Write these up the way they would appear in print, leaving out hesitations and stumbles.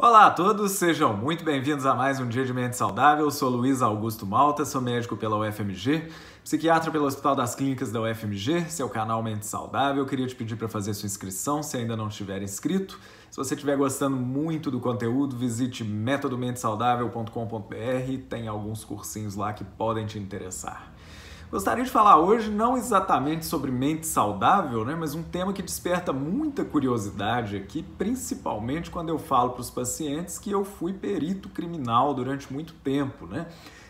Olá a todos, sejam muito bem-vindos a mais um Dia de Mente Saudável. Eu sou Luiz Augusto Malta, sou médico pela UFMG, psiquiatra pelo Hospital das Clínicas da UFMG, seu canal Mente Saudável. Eu queria te pedir para fazer sua inscrição, se ainda não estiver inscrito. Se você estiver gostando muito do conteúdo, visite metodomentesaudável.com.br, tem alguns cursinhos lá que podem te interessar. Gostaria de falar hoje não exatamente sobre mente saudável, mas um tema que desperta muita curiosidade aqui, principalmente quando eu falo para os pacientes que eu fui perito criminal durante muito tempo,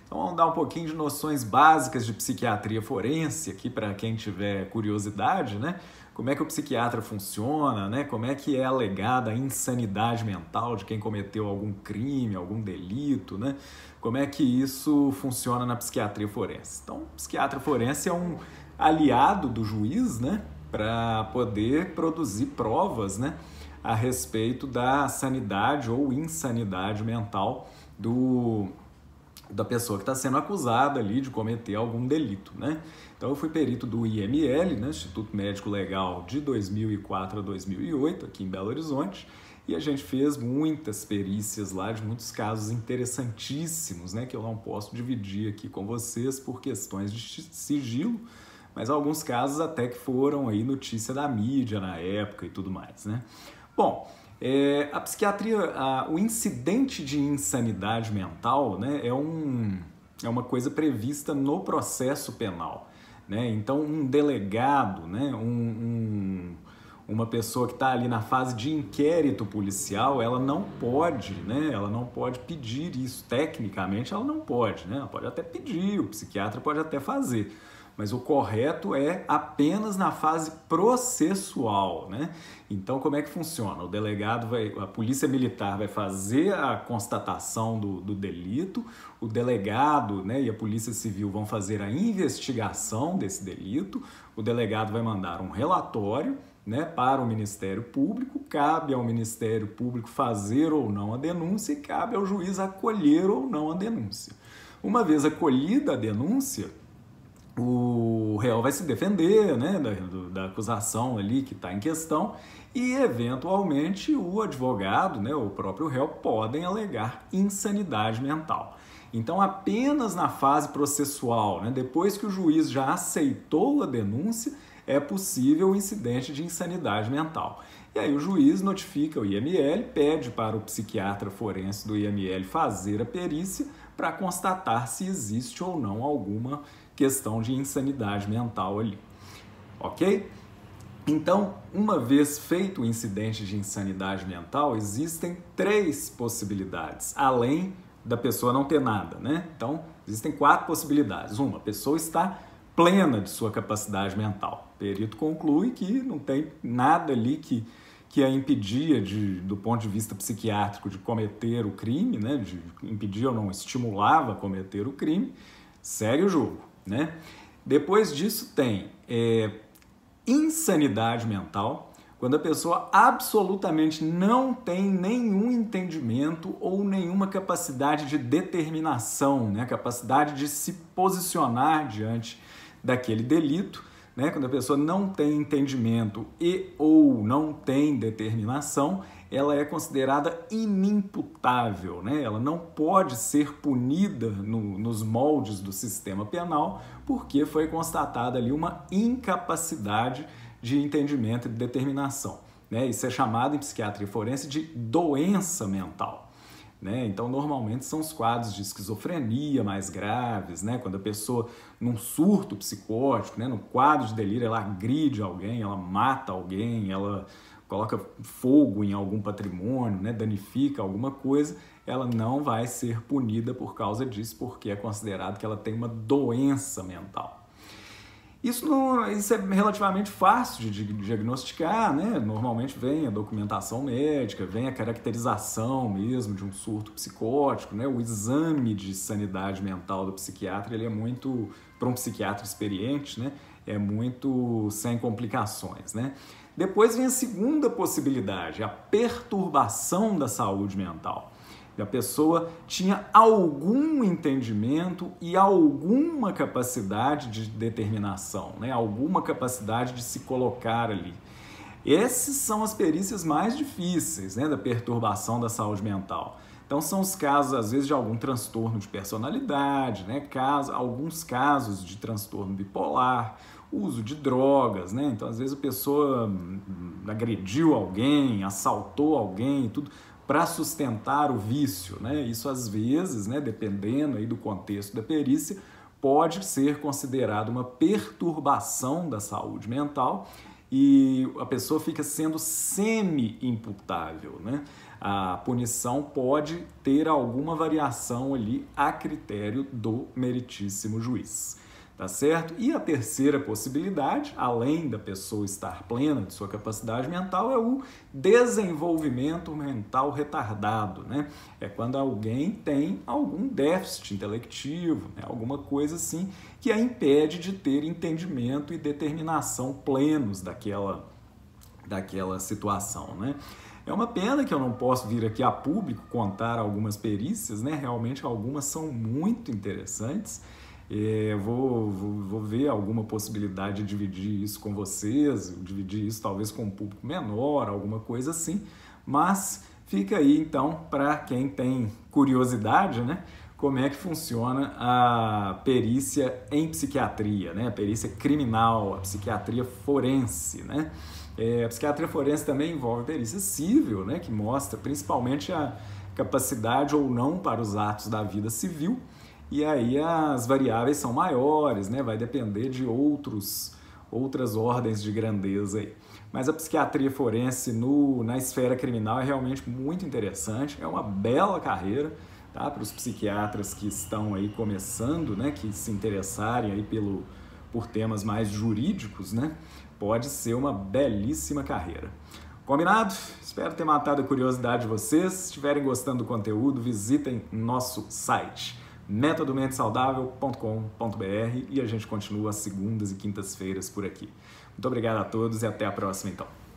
Então vamos dar um pouquinho de noções básicas de psiquiatria forense aqui para quem tiver curiosidade, Como é que o psiquiatra funciona, Como é que é alegada a insanidade mental de quem cometeu algum crime, algum delito, Como é que isso funciona na psiquiatria forense. Então, o psiquiatra forense é um aliado do juiz, para poder produzir provas, a respeito da sanidade ou insanidade mental da pessoa que está sendo acusada ali de cometer algum delito, Então eu fui perito do IML, Instituto Médico Legal, de 2004 a 2008, aqui em Belo Horizonte, e a gente fez muitas perícias lá de muitos casos interessantíssimos, que eu não posso dividir aqui com vocês por questões de sigilo, mas alguns casos até que foram aí notícia da mídia na época e tudo mais, Bom, a psiquiatria, o incidente de insanidade mental, é uma coisa prevista no processo penal, Então, um delegado, uma pessoa que está ali na fase de inquérito policial, ela não pode pedir isso. Tecnicamente, ela não pode, Ela pode até pedir, o psiquiatra pode até fazer. Mas o correto é apenas na fase processual, Então, como é que funciona? O delegado a polícia militar vai fazer a constatação do delito, o delegado, e a polícia civil vão fazer a investigação desse delito, o delegado vai mandar um relatório, para o Ministério Público, cabe ao Ministério Público fazer ou não a denúncia e cabe ao juiz acolher ou não a denúncia. Uma vez acolhida a denúncia, o réu vai se defender, da acusação ali que está em questão e, eventualmente, o advogado, o próprio réu, podem alegar insanidade mental. Então, apenas na fase processual, depois que o juiz já aceitou a denúncia, é possível o incidente de insanidade mental. E aí o juiz notifica o IML, pede para o psiquiatra forense do IML fazer a perícia para constatar se existe ou não alguma questão de insanidade mental ali. Ok? Então, uma vez feito o incidente de insanidade mental, existem 3 possibilidades, além da pessoa não ter nada, Então, existem 4 possibilidades. Uma, a pessoa está plena de sua capacidade mental. O perito conclui que não tem nada ali que a impedia, do ponto de vista psiquiátrico, de cometer o crime, de impedir ou não estimulava a cometer o crime, segue o jogo, Depois disso tem insanidade mental, quando a pessoa absolutamente não tem nenhum entendimento ou nenhuma capacidade de determinação, capacidade de se posicionar diante daquele delito, Quando a pessoa não tem entendimento e ou não tem determinação, ela é considerada inimputável, Ela não pode ser punida nos moldes do sistema penal porque foi constatada ali uma incapacidade de entendimento e de determinação, Isso é chamado em psiquiatria forense de doença mental. Então, normalmente são os quadros de esquizofrenia mais graves, Quando a pessoa, num surto psicótico, no quadro de delírio, ela agride alguém, ela mata alguém, ela coloca fogo em algum patrimônio, danifica alguma coisa, ela não vai ser punida por causa disso, porque é considerado que ela tem uma doença mental. Isso é relativamente fácil de diagnosticar, Normalmente vem a documentação médica, vem a caracterização mesmo de um surto psicótico, O exame de sanidade mental do psiquiatra, ele é muito, para um psiquiatra experiente, É muito sem complicações, Depois vem a segunda possibilidade, a perturbação da saúde mental. A pessoa tinha algum entendimento e alguma capacidade de determinação, Alguma capacidade de se colocar ali. Essas são as perícias mais difíceis, né, da perturbação da saúde mental. Então são os casos, às vezes, de algum transtorno de personalidade, né, alguns casos de transtorno bipolar, uso de drogas, né? Então às vezes a pessoa agrediu alguém, assaltou alguém e tudo para sustentar o vício, né? Isso às vezes, né, dependendo aí do contexto da perícia, pode ser considerado uma perturbação da saúde mental e a pessoa fica sendo semi-imputável, né? A punição pode ter alguma variação ali a critério do meritíssimo juiz, tá certo? E a terceira possibilidade, além da pessoa estar plena de sua capacidade mental, é o desenvolvimento mental retardado, né? É quando alguém tem algum déficit intelectivo, né? Alguma coisa assim que a impede de ter entendimento e determinação plenos daquela situação, né? É uma pena que eu não posso vir aqui a público contar algumas perícias, né? Realmente algumas são muito interessantes. Vou ver alguma possibilidade de dividir isso com vocês, dividir isso talvez com um público menor, alguma coisa assim. Mas fica aí então para quem tem curiosidade, né? Como é que funciona a perícia em psiquiatria, né? A perícia criminal, a psiquiatria forense, né? A psiquiatria forense também envolve perícia civil, né, que mostra principalmente a capacidade ou não para os atos da vida civil, e aí as variáveis são maiores, né, vai depender de outras ordens de grandeza aí. Mas a psiquiatria forense na esfera criminal é realmente muito interessante, é uma bela carreira, tá, para os psiquiatras que estão aí começando, né, que se interessarem aí por temas mais jurídicos, né? Pode ser uma belíssima carreira. Combinado? Espero ter matado a curiosidade de vocês. Se estiverem gostando do conteúdo, visitem nosso site metodomentesaudável.com.br e a gente continua às segundas e quintas-feiras por aqui. Muito obrigado a todos e até a próxima então.